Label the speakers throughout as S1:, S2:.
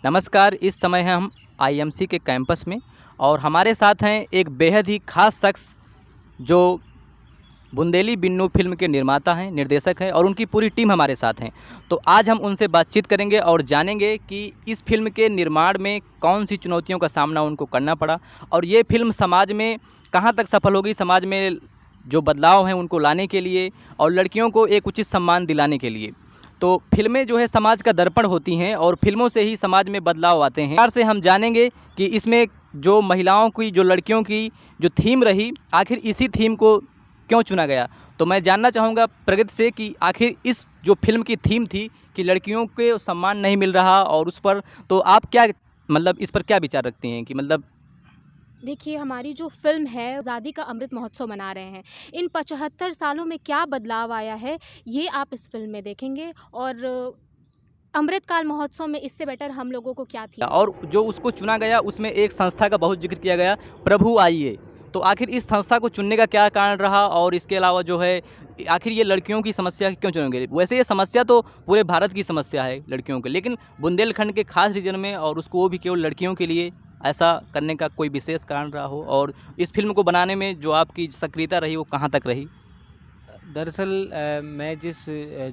S1: नमस्कार। इस समय हैं हम आईएमसी के कैंपस में और हमारे साथ हैं एक बेहद ही ख़ास शख्स जो बुंदेली बिन्नू फ़िल्म के निर्माता हैं, निर्देशक हैं और उनकी पूरी टीम हमारे साथ हैं। तो आज हम उनसे बातचीत करेंगे और जानेंगे कि इस फ़िल्म के निर्माण में कौन-सी चुनौतियों का सामना उनको करना पड़ा और ये फ़िल्म समाज में कहाँ तक सफल होगी, समाज में जो बदलाव हैं उनको लाने के लिए और लड़कियों को एक उचित सम्मान दिलाने के लिए। तो फ़िल्में जो है समाज का दर्पण होती हैं और फ़िल्मों से ही समाज में बदलाव आते हैं। विस्तार से हम जानेंगे कि इसमें जो महिलाओं की, जो लड़कियों की जो थीम रही, आखिर इसी थीम को क्यों चुना गया? तो मैं जानना चाहूँगा प्रगति से कि आखिर इस जो फ़िल्म की थीम थी कि लड़कियों को सम्मान नहीं मिल रहा और उस पर तो आप क्या मतलब इस पर क्या विचार रखती हैं कि मतलब
S2: देखिए, हमारी जो फ़िल्म है, आज़ादी का अमृत महोत्सव मना रहे हैं। इन 75 सालों में क्या बदलाव आया है, ये आप इस फ़िल्म में देखेंगे और अमृतकाल महोत्सव में इससे बेटर हम लोगों को क्या थीम
S1: और जो उसको चुना गया उसमें एक संस्था का बहुत ज़िक्र किया गया, प्रभु आइए। तो आखिर इस संस्था को चुनने का क्या कारण रहा और इसके अलावा जो है आखिर ये लड़कियों की समस्या क्यों चुनी गई? वैसे ये समस्या तो पूरे भारत की समस्या है लड़कियों की, लेकिन बुंदेलखंड के खास रीजन में और उसको वो भी केवल लड़कियों के लिए ऐसा करने का कोई विशेष कारण रहा हो और इस फ़िल्म को बनाने में जो आपकी सक्रियता रही वो कहाँ तक रही?
S3: दरअसल मैं जिस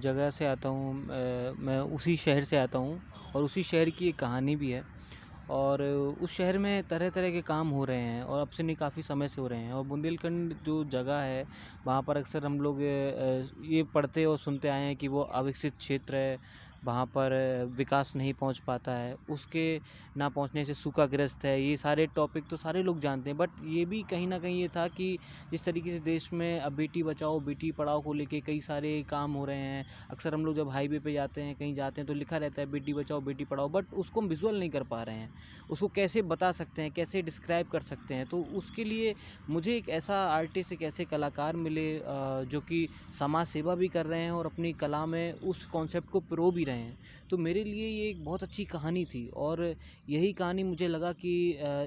S3: जगह से आता हूँ मैं उसी शहर से आता हूँ और उसी शहर की एक कहानी भी है और उस शहर में तरह तरह के काम हो रहे हैं और अब से नहीं काफ़ी समय से हो रहे हैं और बुंदेलखंड जो जगह है वहाँ पर अक्सर हम लोग ये पढ़ते और सुनते आए हैं कि वो अविकसित क्षेत्र है। वहाँ पर विकास नहीं पहुँच पाता है, उसके ना पहुँचने से सूखाग्रस्त है। ये सारे टॉपिक तो सारे लोग जानते हैं, बट ये भी कहीं न कहीं ये था कि जिस तरीके से देश में अब बेटी बचाओ बेटी पढ़ाओ को लेके कई सारे काम हो रहे हैं। अक्सर हम लोग जब हाईवे पे जाते हैं, कहीं जाते हैं तो लिखा रहता है बेटी बचाओ बेटी पढ़ाओ, बट उसको हम विज़ुअल नहीं कर पा रहे हैं। उसको कैसे बता सकते हैं, कैसे डिस्क्राइब कर सकते हैं? तो उसके लिए मुझे एक ऐसा आर्टिस्ट, एक ऐसे कलाकार मिले जो कि समाज सेवा भी कर रहे हैं और अपनी कला में उस कॉन्सेप्ट को पिरो भी रहे हैं। तो मेरे लिए ये एक बहुत अच्छी कहानी थी और यही कहानी मुझे लगा कि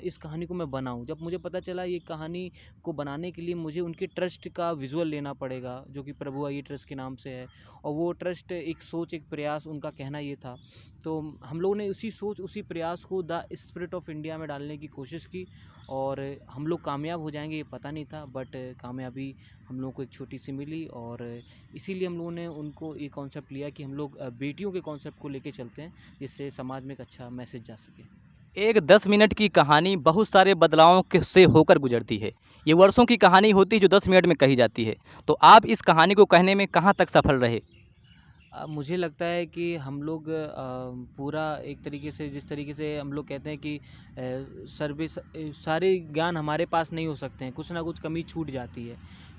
S3: इस कहानी को मैं बनाऊँ। जब मुझे पता चला ये कहानी को बनाने के लिए मुझे उनके ट्रस्ट का विज़ुअल लेना पड़ेगा, जो कि प्रभु आइए ट्रस्ट के नाम से है और वो ट्रस्ट एक सोच, एक प्रयास उनका कहना ये था। तो हम लोगों ने उसी सोच, उसी प्रयास को द स्पिरिट ऑफ इंडिया में डालने की कोशिश की और हम लोग कामयाब हो जाएँगे ये पता नहीं था, बट कामयाबी हम लोगों को एक छोटी-सी मिली और इसीलिए हम लोगों ने उनको ये कॉन्सेप्ट लिया कि हम लोग बेटियों के कॉन्सेप्ट को लेके चलते हैं, जिससे समाज में एक अच्छा मैसेज जा सके।
S1: एक 10 मिनट की कहानी बहुत सारे बदलावों के से होकर गुजरती है। ये वर्षों की कहानी होती है जो 10 मिनट में कही जाती है। तो आप इस कहानी को कहने में कहाँ तक सफल रहे?
S3: मुझे लगता है कि हम लोग पूरा एक तरीके से जिस तरीके से हम लोग कहते हैं कि सारे ज्ञान हमारे पास नहीं हो सकते हैं, कुछ ना कुछ कमी छूट जाती है।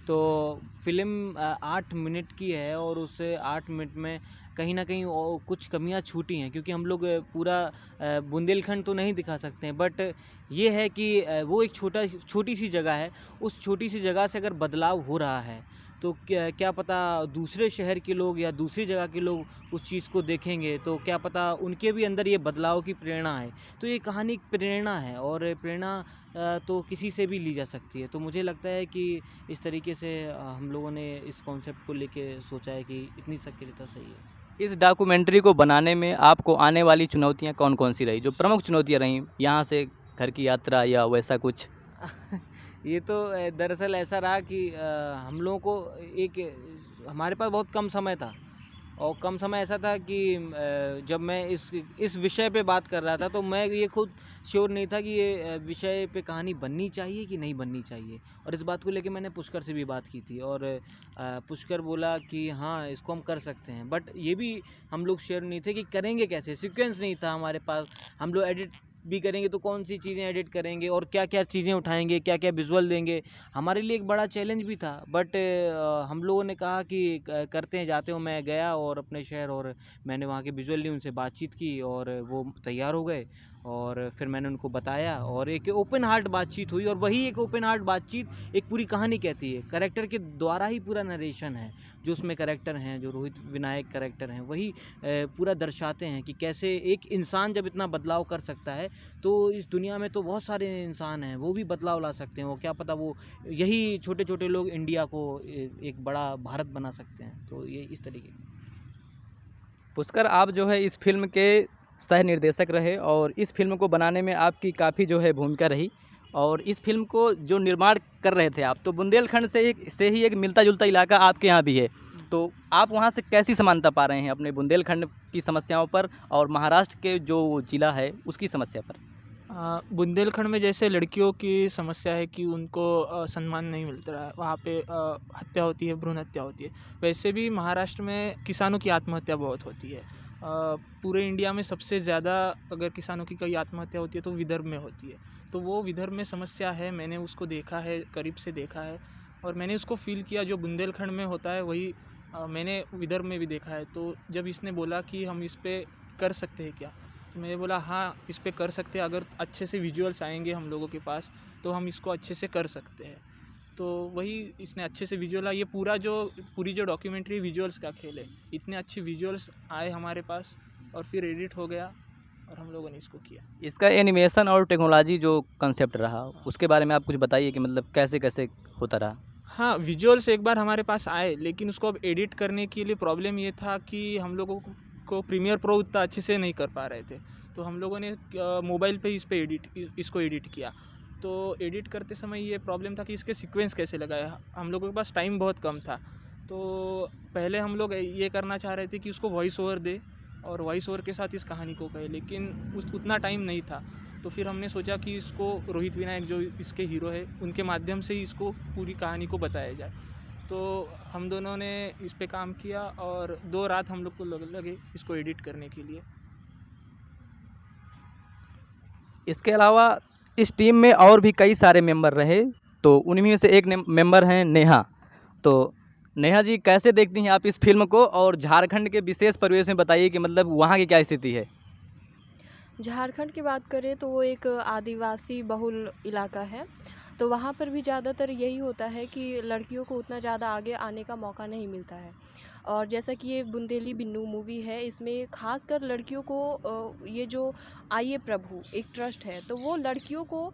S3: तो फ़िल्म 8 मिनट की है और उस 8 मिनट में कहीं न कहीं कुछ कमियाँ छूटी हैं, क्योंकि हम लोग पूरा बुंदेलखंड तो नहीं दिखा सकते हैं, बट ये है कि वो एक छोटी-सी जगह है। उस छोटी-सी जगह से अगर बदलाव हो रहा है तो क्या क्या पता दूसरे शहर के लोग या दूसरी जगह के लोग उस चीज़ को देखेंगे, तो क्या पता उनके भी अंदर ये बदलाव की प्रेरणा है। तो ये कहानी एक प्रेरणा है और प्रेरणा तो किसी से भी ली जा सकती है। तो मुझे लगता है कि इस तरीके से हम लोगों ने इस कॉन्सेप्ट को लेके सोचा है कि इतनी सक्रियता सही है।
S1: इस डॉक्यूमेंट्री को बनाने में आपको आने वाली चुनौतियाँ कौन-कौन सी रही? जो प्रमुख चुनौतियाँ रहीं, यहाँ से घर की यात्रा या वैसा कुछ?
S3: ये तो दरअसल ऐसा रहा कि हम लोगों को एक हमारे पास बहुत कम समय था और कम समय ऐसा था कि जब मैं इस विषय पे बात कर रहा था तो मैं ये खुद श्योर नहीं था कि ये विषय पे कहानी बननी चाहिए कि नहीं बननी चाहिए, और इस बात को लेके मैंने पुष्कर से भी बात की थी और पुष्कर बोला कि हाँ इसको हम कर सकते हैं, बट ये भी हम लोग श्योर नहीं थे कि करेंगे कैसे। सीक्वेंस नहीं था हमारे पास, हम लोग एडिट भी करेंगे तो कौन सी चीज़ें एडिट करेंगे और क्या-क्या चीज़ें उठाएँगे, क्या-क्या विज़ुअल देंगे। हमारे लिए एक बड़ा चैलेंज भी था, बट हम लोगों ने कहा कि करते हैं, जाते हो। मैं गया और अपने शहर और मैंने वहाँ के विज़ुअली उनसे बातचीत की और वो तैयार हो गए और फिर मैंने उनको बताया और एक ओपन हार्ट बातचीत हुई और वही एक ओपन हार्ट बातचीत एक पूरी कहानी कहती है। कैरेक्टर के द्वारा ही पूरा नरेशन है, जो उसमें कैरेक्टर हैं, जो रोहित विनायक कैरेक्टर हैं, वही पूरा दर्शाते हैं कि कैसे एक इंसान जब इतना बदलाव कर सकता है, तो इस दुनिया में तो बहुत सारे इंसान हैं, वो भी बदलाव ला सकते हैं। वो क्या पता वो यही छोटे-छोटे लोग इंडिया को एक बड़ा भारत बना सकते हैं। तो ये इस तरीके की।
S1: पुष्कर आप जो है इस फ़िल्म के सह निर्देशक रहे और इस फ़िल्म को बनाने में आपकी काफ़ी जो है भूमिका रही। और इस फ़िल्म को जो निर्माण कर रहे थे आप, तो बुंदेलखंड से ही एक मिलता-जुलता इलाका आपके यहाँ भी है। तो आप वहाँ से कैसी समानता पा रहे हैं अपने बुंदेलखंड की समस्याओं पर और महाराष्ट्र के जो ज़िला है उसकी समस्या पर?
S4: बुंदेलखंड में जैसे लड़कियों की समस्या है कि उनको सम्मान नहीं मिलता है, वहाँ पे हत्या होती है, भ्रूण हत्या होती है। वैसे भी महाराष्ट्र में किसानों की आत्महत्या बहुत होती है। पूरे इंडिया में सबसे ज़्यादा अगर किसानों की कोई आत्महत्या होती है तो विदर्भ में होती है। तो वो विदर्भ में समस्या है, मैंने उसको देखा है, करीब से देखा है और मैंने उसको फ़ील किया। जो बुंदेलखंड में होता है वही मैंने विदर्भ में भी देखा है। तो जब इसने बोला कि हम इस पे कर सकते हैं क्या, तो मैंने बोला हाँ, इस पे कर सकते हैं। अगर अच्छे से विजुअल्स आएंगे हम लोगों के पास तो हम इसको अच्छे से कर सकते हैं। तो वही इसने अच्छे से विजुअल आए। ये पूरी जो डॉक्यूमेंट्री विजुअल्स का खेल है। इतने अच्छे विजुअल्स आए हमारे पास और फिर एडिट हो गया और हम लोगों ने इसको किया।
S1: इसका एनिमेशन और टेक्नोलॉजी जो कंसेप्ट रहा, उसके बारे में आप कुछ बताइए कि मतलब कैसे-कैसे होता रहा?
S4: हाँ, विजुअल्स एक बार हमारे पास आए, लेकिन उसको अब एडिट करने के लिए प्रॉब्लम ये था कि हम लोगों को प्रीमियर प्रो उतना अच्छे से नहीं कर पा रहे थे। तो हम लोगों ने मोबाइल पे इसको एडिट किया। तो एडिट करते समय ये प्रॉब्लम था कि इसके सीक्वेंस कैसे लगाए। हम लोगों के पास टाइम बहुत कम था। तो पहले हम लोग ये करना चाह रहे थे कि उसको वॉइस ओवर दे और वॉइस ओवर के साथ इस कहानी को कहे, लेकिन उतना टाइम नहीं था। तो फिर हमने सोचा कि इसको रोहित विनायक जो इसके हीरो है उनके माध्यम से ही इसको पूरी कहानी को बताया जाए। तो हम दोनों ने इस पे काम किया और 2 रात हम लोग को लगे इसको एडिट करने के लिए।
S1: इसके अलावा इस टीम में और भी कई सारे मेंबर रहे, तो उन्हीं में से एक मेंबर हैं नेहा। तो नेहा जी, कैसे देखती हैं आप इस फ़िल्म को और झारखंड के विशेष परिवेश में बताइए कि मतलब वहाँ की क्या स्थिति है?
S5: झारखंड की बात करें तो वो एक आदिवासी बहुल इलाका है। तो वहाँ पर भी ज़्यादातर यही होता है कि लड़कियों को उतना ज़्यादा आगे आने का मौका नहीं मिलता है। और जैसा कि ये बुंदेली बिन्नू मूवी है, इसमें ख़ासकर लड़कियों को ये जो आइए प्रभु एक ट्रस्ट है, तो वो लड़कियों को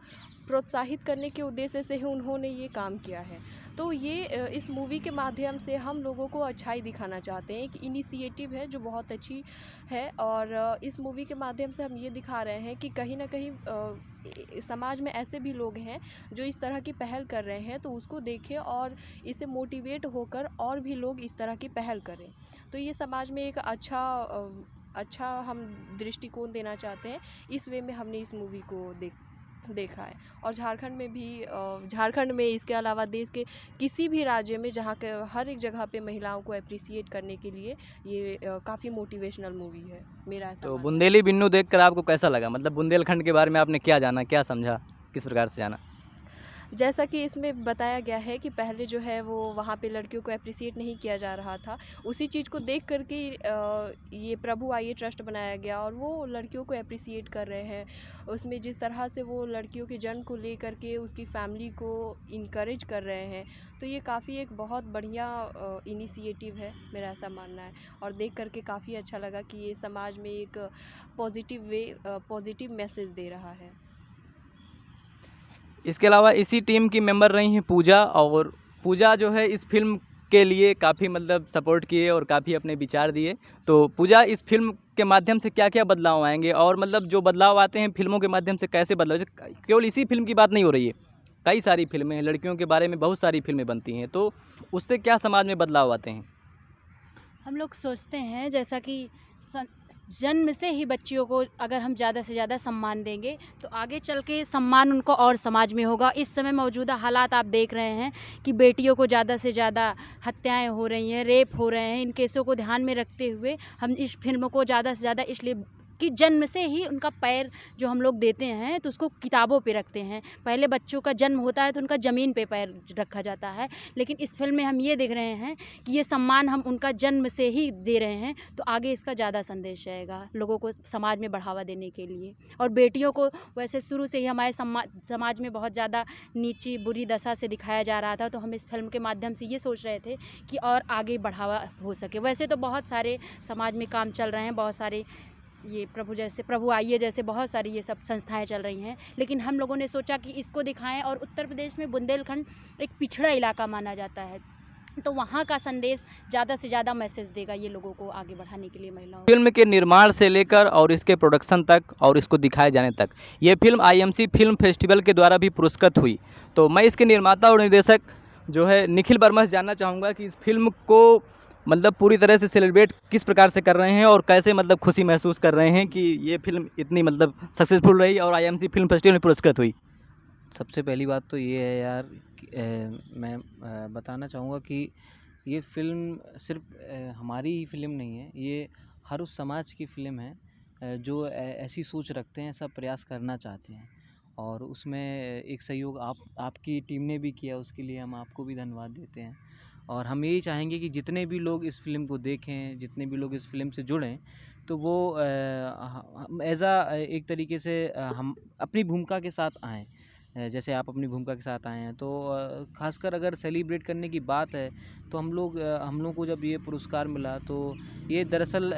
S5: प्रोत्साहित करने के उद्देश्य से ही उन्होंने ये काम किया है। तो ये इस मूवी के माध्यम से हम लोगों को अच्छाई दिखाना चाहते हैं। एक इनिशिएटिव है जो बहुत अच्छी है और इस मूवी के माध्यम से हम ये दिखा रहे हैं कि कहीं ना कहीं समाज में ऐसे भी लोग हैं जो इस तरह की पहल कर रहे हैं, तो उसको देखें और इससे मोटिवेट होकर और भी लोग इस तरह की पहल करें। तो ये समाज में एक अच्छा हम दृष्टिकोण देना चाहते हैं। इस वे में हमने इस मूवी को देखा है। और झारखंड में इसके अलावा देश के किसी भी राज्य में जहाँ के हर एक जगह पे महिलाओं को अप्रिसिएट करने के लिए ये काफ़ी मोटिवेशनल मूवी है, मेरा ऐसा
S1: तो
S5: मानना है।
S1: बुंदेली बिन्नू देखकर आपको कैसा लगा? मतलब बुंदेलखंड के बारे में आपने क्या जाना, क्या समझा, किस प्रकार से जाना?
S5: जैसा कि इसमें बताया गया है कि पहले जो है वो वहाँ पे लड़कियों को अप्रिसिएट नहीं किया जा रहा था। उसी चीज़ को देख कर के ये प्रभु आइए ट्रस्ट बनाया गया और वो लड़कियों को अप्रिसिएट कर रहे हैं। उसमें जिस तरह से वो लड़कियों के जन्म को लेकर के उसकी फैमिली को इनकरेज कर रहे हैं, तो ये काफ़ी एक बहुत बढ़िया इनिशिएटिव है, मेरा ऐसा मानना है। और देख कर के काफ़ी अच्छा लगा कि ये समाज में एक पॉजिटिव मैसेज दे रहा है।
S1: इसके अलावा इसी टीम की मेंबर रही हैं पूजा, और पूजा जो है इस फ़िल्म के लिए काफ़ी मतलब सपोर्ट किए और काफ़ी अपने विचार दिए। तो पूजा, इस फ़िल्म के माध्यम से क्या-क्या बदलाव आएँगे और मतलब जो बदलाव आते हैं फ़िल्मों के माध्यम से कैसे बदलाव, जैसे केवल इसी फ़िल्म की बात नहीं हो रही है, कई सारी फ़िल्में हैं, लड़कियों के बारे में बहुत सारी फ़िल्में बनती हैं, तो उससे क्या समाज में बदलाव आते हैं?
S6: हम लोग सोचते हैं जैसा कि जन्म से ही बच्चियों को अगर हम ज़्यादा से ज़्यादा सम्मान देंगे तो आगे चल के सम्मान उनको और समाज में होगा। इस समय मौजूदा हालात आप देख रहे हैं कि बेटियों को ज़्यादा से ज़्यादा हत्याएं हो रही हैं, रेप हो रहे हैं। इन केसों को ध्यान में रखते हुए हम इस फिल्म को ज़्यादा से ज़्यादा इसलिए कि जन्म से ही उनका पैर जो हम लोग देते हैं तो उसको किताबों पे रखते हैं। पहले बच्चों का जन्म होता है तो उनका ज़मीन पे पैर रखा जाता है, लेकिन इस फिल्म में हम ये देख रहे हैं कि ये सम्मान हम उनका जन्म से ही दे रहे हैं। तो आगे इसका ज़्यादा संदेश रहेगा लोगों को समाज में बढ़ावा देने के लिए। और बेटियों को वैसे शुरू से ही हमारे समाज में बहुत ज़्यादा नीची बुरी दशा से दिखाया जा रहा था, तो हम इस फिल्म के माध्यम से ये सोच रहे थे कि और आगे बढ़ावा हो सके। वैसे तो बहुत सारे समाज में काम चल रहे हैं, बहुत सारे ये प्रभु आइए जैसे बहुत सारी ये सब संस्थाएं चल रही हैं, लेकिन हम लोगों ने सोचा कि इसको दिखाएं। और उत्तर प्रदेश में बुंदेलखंड एक पिछड़ा इलाका माना जाता है, तो वहाँ का संदेश ज़्यादा से ज़्यादा मैसेज देगा ये लोगों को आगे बढ़ाने के लिए, महिलाओं को।
S1: फिल्म के निर्माण से लेकर और इसके प्रोडक्शन तक और इसको दिखाए जाने तक ये फिल्म आईएमसी फिल्म फेस्टिवल के द्वारा भी पुरस्कृत हुई। तो मैं इसके निर्माता और निर्देशक जो है निखिल वर्मा से जानना चाहूँगा कि इस फिल्म को मतलब पूरी तरह से सेलिब्रेट किस प्रकार से कर रहे हैं और कैसे मतलब खुशी महसूस कर रहे हैं कि ये फिल्म इतनी मतलब सक्सेसफुल रही और आईएमसी फिल्म फेस्टिवल में पुरस्कृत हुई।
S3: सबसे पहली बात तो ये है यार कि, मैं बताना चाहूँगा कि ये फ़िल्म सिर्फ हमारी ही फ़िल्म नहीं है, ये हर उस समाज की फ़िल्म है जो ऐसी सोच रखते हैं, ऐसा प्रयास करना चाहते हैं। और उसमें एक सहयोग आपकी टीम ने भी किया, उसके लिए हम आपको भी धन्यवाद देते हैं। और हम यही चाहेंगे कि जितने भी लोग इस फ़िल्म को देखें, जितने भी लोग इस फ़िल्म से जुड़ें, तो वो एक तरीके से हम अपनी भूमिका के साथ आएँ। जैसे आप अपनी भूमिका के साथ आए हैं, तो ख़ासकर अगर सेलिब्रेट करने की बात है, तो हम लोगों को जब ये पुरस्कार मिला, तो ये दरअसल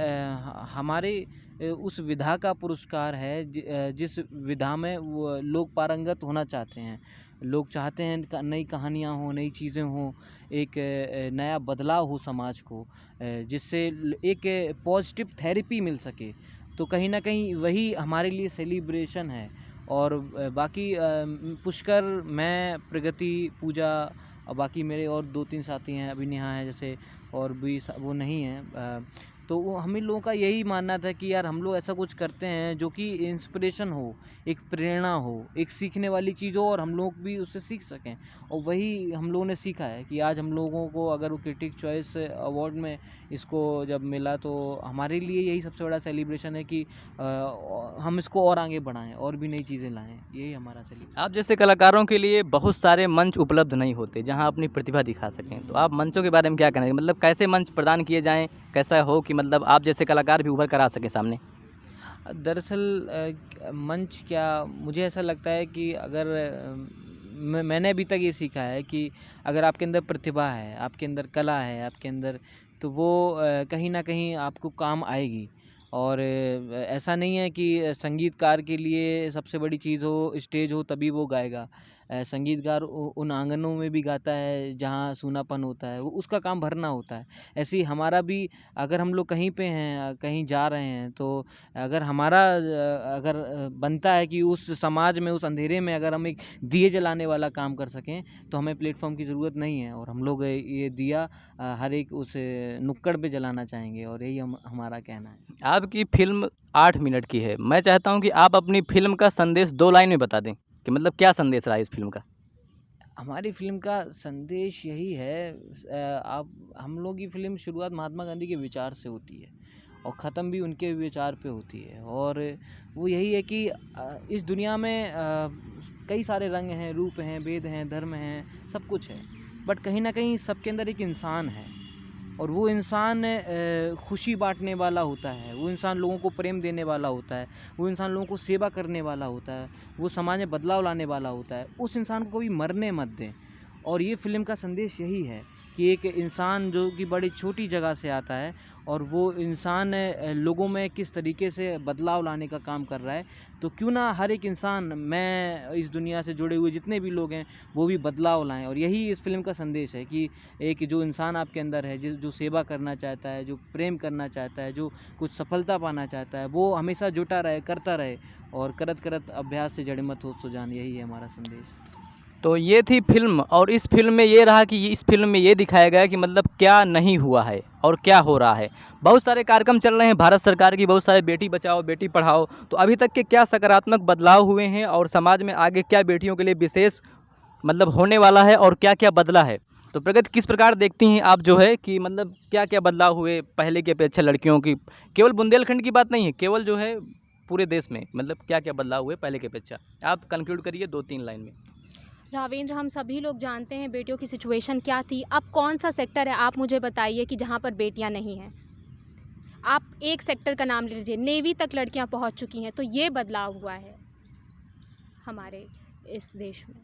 S3: हमारे उस विधा का पुरस्कार है जिस विधा में वो लोग पारंगत होना चाहते हैं। लोग चाहते हैं नई कहानियाँ हों, नई चीज़ें हों, एक नया बदलाव हो समाज को, जिससे एक पॉजिटिव थेरेपी मिल सके। तो कहीं न कहीं वही हमारे लिए सेलिब्रेशन है। और बाकी पुष्कर, मैं, प्रगति, पूजा और बाकी मेरे और 2-3 साथी हैं, अभी नेहा है जैसे, और भी वो नहीं हैं। तो वो हम ही लोगों का यही मानना था कि यार हम लोग ऐसा कुछ करते हैं जो कि इंस्पिरेशन हो, एक प्रेरणा हो, एक सीखने वाली चीज़ हो और हम लोग भी उससे सीख सकें। और वही हम लोगों ने सीखा है कि आज हम लोगों को अगर वो क्रिटिक चॉइस अवार्ड में इसको जब मिला, तो हमारे लिए यही सबसे बड़ा सेलिब्रेशन है कि हम इसको और आगे बढ़ाएं और भी नई चीज़ें लाएं। यही हमारा सेलिब्रेशन।
S1: आप जैसे कलाकारों के लिए बहुत सारे मंच उपलब्ध नहीं होते जहां अपनी प्रतिभा दिखा सकें, तो आप मंचों के बारे में क्या कहेंगे? मतलब कैसे मंच प्रदान किए जाएं, कैसा हो कि मतलब आप जैसे कलाकार भी उभर कर आ सकें सामने?
S3: दरअसल मंच क्या, मुझे ऐसा लगता है कि अगर मैंने अभी तक ये सीखा है कि अगर आपके अंदर प्रतिभा है, आपके अंदर कला है, आपके अंदर, तो वो कहीं न कहीं आपको काम आएगी। और ऐसा नहीं है कि संगीतकार के लिए सबसे बड़ी चीज़ हो स्टेज हो तभी वो गाएगा। संगीतकार उन आंगनों में भी गाता है जहाँ सूनापन होता है, वो उसका काम भरना होता है। ऐसे ही हमारा भी, अगर हम लोग कहीं पे हैं, कहीं जा रहे हैं, तो अगर हमारा बनता है कि उस समाज में, उस अंधेरे में अगर हम एक दिए जलाने वाला काम कर सकें, तो हमें प्लेटफॉर्म की ज़रूरत नहीं है। और हम लोग ये दिया हर एक उस नुक्कड़ पे जलाना चाहेंगे, और यही हमारा कहना है।
S1: आपकी फ़िल्म 8 मिनट की है। मैं चाहता हूं कि आप अपनी फ़िल्म का संदेश 2 लाइन में बता दें कि मतलब क्या संदेश रहा इस फ़िल्म का?
S3: हमारी फ़िल्म का संदेश यही है, हम लोग की फ़िल्म शुरुआत महात्मा गांधी के विचार से होती है और ख़त्म भी उनके विचार पे होती है। और वो यही है कि इस दुनिया में कई सारे रंग हैं, रूप हैं, भेद हैं, धर्म हैं, सब कुछ है, बट कहीं ना कहीं सबके अंदर एक इंसान है। और वो इंसान खुशी बांटने वाला होता है, वो इंसान लोगों को प्रेम देने वाला होता है, वो इंसान लोगों को सेवा करने वाला होता है, वो समाज में बदलाव लाने वाला होता है। उस इंसान को कभी मरने मत दें। और ये फ़िल्म का संदेश यही है कि एक इंसान जो कि बड़ी छोटी जगह से आता है और वो इंसान लोगों में किस तरीके से बदलाव लाने का काम कर रहा है। तो क्यों ना हर एक इंसान, मैं, इस दुनिया से जुड़े हुए जितने भी लोग हैं, वो भी बदलाव लाएं। और यही इस फ़िल्म का संदेश है कि एक जो इंसान आपके अंदर है, जो सेवा करना चाहता है, जो प्रेम करना चाहता है, जो कुछ सफलता पाना चाहता है, वो हमेशा जुटा रहे, करता रहे, और करत करत अभ्यास से जड़ मत हो सुजान। यही है हमारा संदेश।
S1: तो ये थी फ़िल्म, और इस फ़िल्म में ये रहा कि इस फ़िल्म में ये दिखाया गया कि मतलब क्या नहीं हुआ है और क्या हो रहा है। बहुत सारे कार्यक्रम चल रहे हैं भारत सरकार की, बहुत सारे बेटी बचाओ बेटी पढ़ाओ, तो अभी तक के क्या सकारात्मक बदलाव हुए हैं और समाज में आगे क्या बेटियों के लिए विशेष मतलब होने वाला है और क्या क्या बदला है। तो प्रगति किस प्रकार देखती हैं आप जो है कि मतलब क्या क्या बदलाव हुए पहले की अपेक्षा लड़कियों की? केवल बुंदेलखंड की बात नहीं है, केवल जो है पूरे देश में, मतलब क्या क्या बदलाव हुए पहले की अपेक्षा? आप कंक्लूड करिए 2-3 लाइन में।
S2: रावेंद्र, हम सभी लोग जानते हैं बेटियों की सिचुएशन क्या थी। अब कौन सा सेक्टर है, आप मुझे बताइए, कि जहाँ पर बेटियाँ नहीं हैं। आप एक सेक्टर का नाम लीजिए, नेवी तक लड़कियाँ पहुँच चुकी हैं। तो ये बदलाव हुआ है हमारे इस देश में।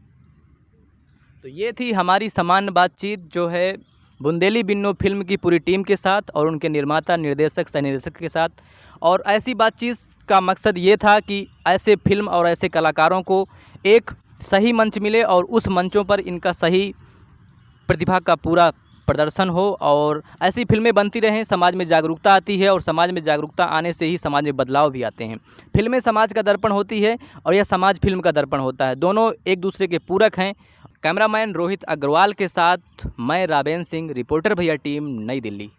S1: तो ये थी हमारी सामान्य बातचीत जो है बुंदेली बिन्नो फिल्म की पूरी टीम के साथ और उनके निर्माता, निर्देशक, सह निर्देशक के साथ। और ऐसी बातचीत का मकसद ये था कि ऐसे फिल्म और ऐसे कलाकारों को एक सही मंच मिले और उस मंचों पर इनका सही प्रतिभा का पूरा प्रदर्शन हो और ऐसी फिल्में बनती रहें, समाज में जागरूकता आती है और समाज में जागरूकता आने से ही समाज में बदलाव भी आते हैं। फिल्में समाज का दर्पण होती है और यह समाज फिल्म का दर्पण होता है, दोनों एक दूसरे के पूरक हैं। कैमरामैन रोहित अग्रवाल के साथ मैं राबेन सिंह, रिपोर्टर भैया टीम, नई दिल्ली।